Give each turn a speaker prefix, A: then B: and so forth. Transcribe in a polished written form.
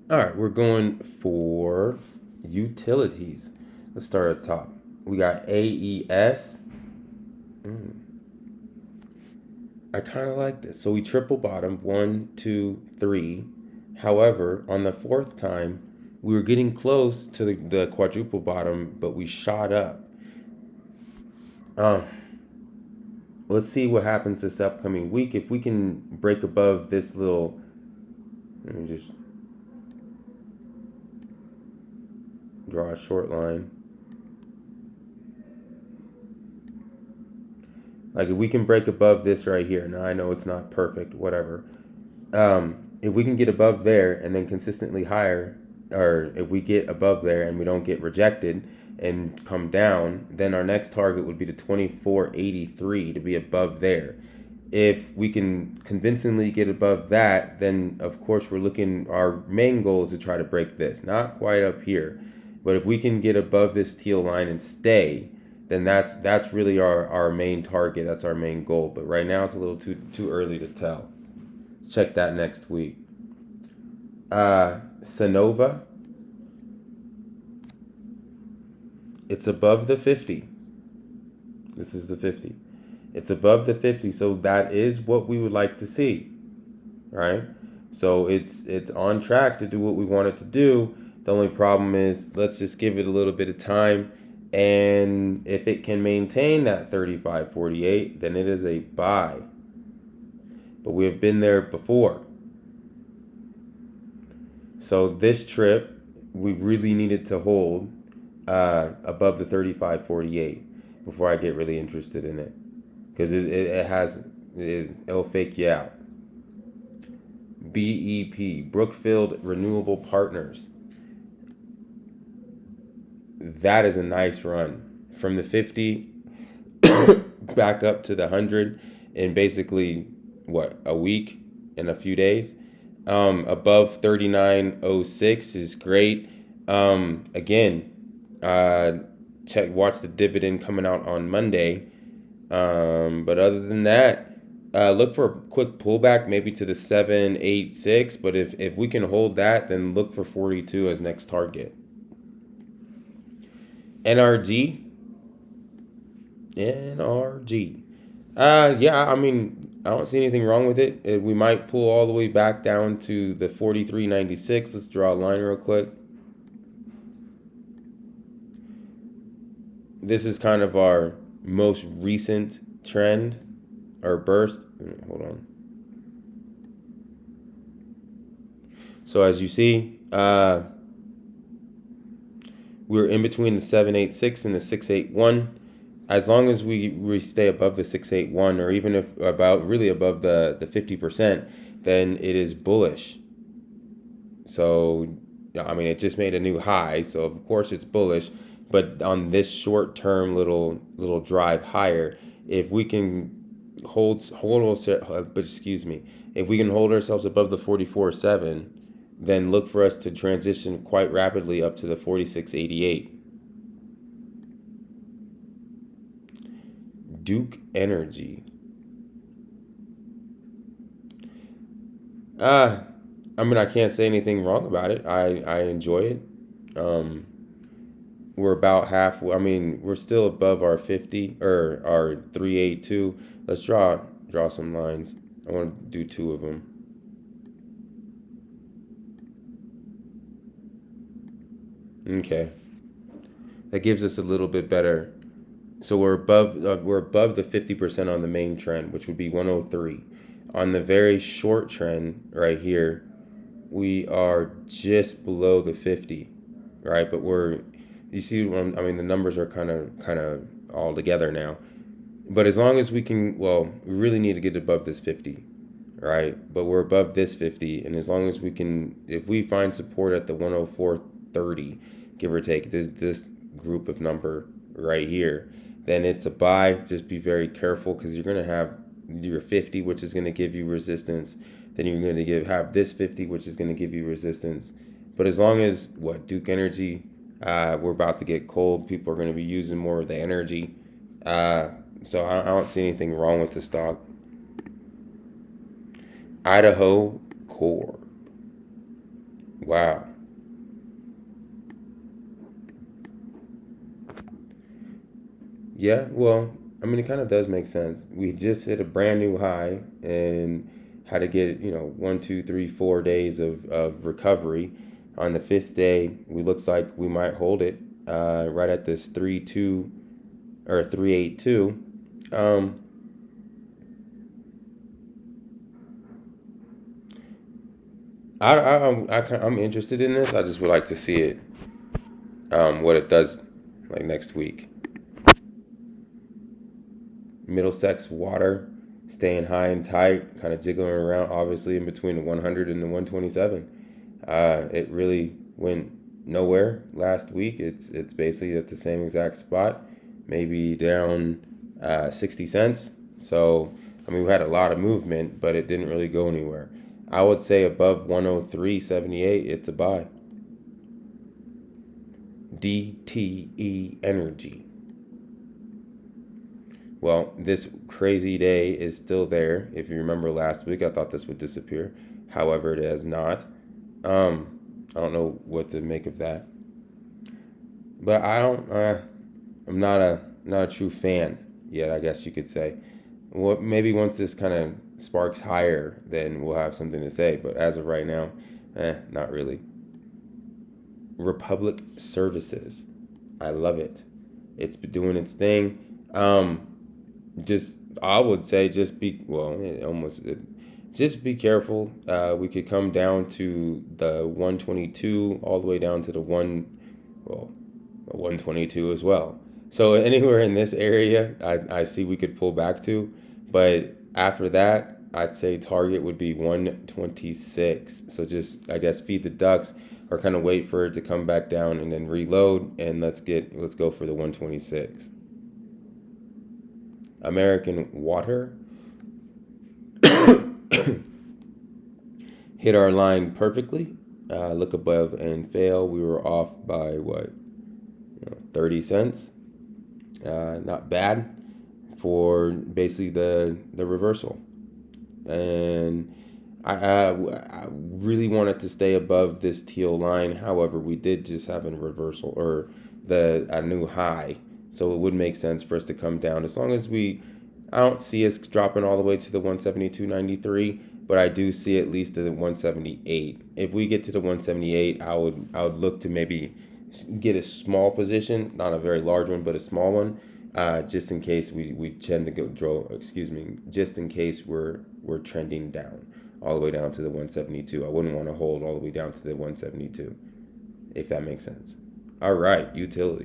A: All right, we're going for utilities. Let's start at the top. We got AES. I kind of like this. So we triple bottom, 1, 2, 3. However, on the fourth time, we were getting close to the quadruple bottom, but we shot up. Um, let's see what happens this upcoming week. If we can break above this little, let me just draw a short line. Like if we can break above this right here. Now I know it's not perfect, whatever. If we can get above there and then consistently higher, or if we get above there and we don't get rejected and come down, then our next target would be the 2483 to be above there. If we can convincingly get above that, then of course we're looking, our main goal is to try to break this, not quite up here. But if we can get above this teal line and stay, then that's really our main target. That's our main goal. But right now it's a little too early to tell. Check that next week. Sonova, it's above the 50. This is the 50. It's above the 50, so that is what we would like to see, right? So it's on track to do what we want it to do. The only problem is let's just give it a little bit of time, and if it can maintain that 35.48, then it is a buy. But we have been there before. So this trip, we really needed to hold above the 35.48 before I get really interested in it, because it'll fake you out. BEP, Brookfield Renewable Partners. That is a nice run from the 50 back up to the 100 in basically what, a week and a few days. Above 39.06 is great. Again, watch the dividend coming out on Monday. But other than that, look for a quick pullback, maybe to the 786. But if we can hold that, then look for 42 as next target. NRG. NRG. Yeah, I mean, I don't see anything wrong with it. We might pull all the way back down to the 43.96. Let's draw a line real quick. This is kind of our most recent trend or burst. Hold on. So as you see, we're in between the 786 and the 681. As long as we stay above the 681, or even if about really above the 50%, then it is bullish. So, I mean, it just made a new high, so of course it's bullish. But on this short-term little drive higher, if we can if we can hold ourselves above the 44.7, then look for us to transition quite rapidly up to the 46.88. Duke Energy. I mean, I can't say anything wrong about it. I enjoy it. We're about half. I mean, we're still above our 50 or our 382. Let's draw some lines. I want to do two of them. Okay, that gives us a little bit better. So we're above the 50% on the main trend, which would be 103. On the very short trend right here, we are just below the 50, right? But you see, I mean, the numbers are kind of all together now. But as long as we can, well, we really need to get above this 50, right? But we're above this 50, and as long as we can, if we find support at the 104.30, give or take, this group of number right here, then it's a buy. Just be very careful, because you're going to have your 50, which is going to give you resistance. Then you're going to have this 50, which is going to give you resistance. But as long as Duke Energy, we're about to get cold. People are going to be using more of the energy. So I don't see anything wrong with the stock. Idaho Core. Wow. Yeah, well, I mean, it kind of does make sense. We just hit a brand new high and had to get, 1, 2, 3, 4 days of recovery. On the fifth day, we looks like we might hold it right at this 3.2 or 3.82. Um, I'm interested in this. I just would like to see it, what it does like next week. Middlesex water staying high and tight, kind of jiggling around, obviously in between the 100 and the 127. It really went nowhere last week. It's basically at the same exact spot, maybe down 60 cents. So, I mean, we had a lot of movement, but it didn't really go anywhere. I would say above 103.78, it's a buy. DTE Energy. Well, this crazy day is still there. If you remember last week, I thought this would disappear. However, it has not. I don't know what to make of that, but I don't. I'm not a true fan yet, I guess you could say. Well, maybe once this kind of sparks higher, then we'll have something to say. But as of right now, not really. Republic Services, I love it. It's been doing its thing. Just I would say just be well, just be careful. We could come down to the 122 all the way down to the 122 as well. So anywhere in this area, I see we could pull back to, but after that, I'd say target would be 126. So just I guess feed the ducks or kind of wait for it to come back down and then reload and let's go for the 126. American Water hit our line perfectly. Look above and fail. We were off by what, 30 cents. Not bad for basically the reversal. And I really wanted to stay above this teal line. However, we did just have a reversal or a new high. So it would make sense for us to come down as long as I don't see us dropping all the way to the 172.93, but I do see at least the 178. If we get to the 178, I would look to maybe get a small position, not a very large one, but a small one, just in case we tend to go draw. Excuse me, just in case we're trending down all the way down to the 172. I wouldn't want to hold all the way down to the 172, if that makes sense. All right, utilities.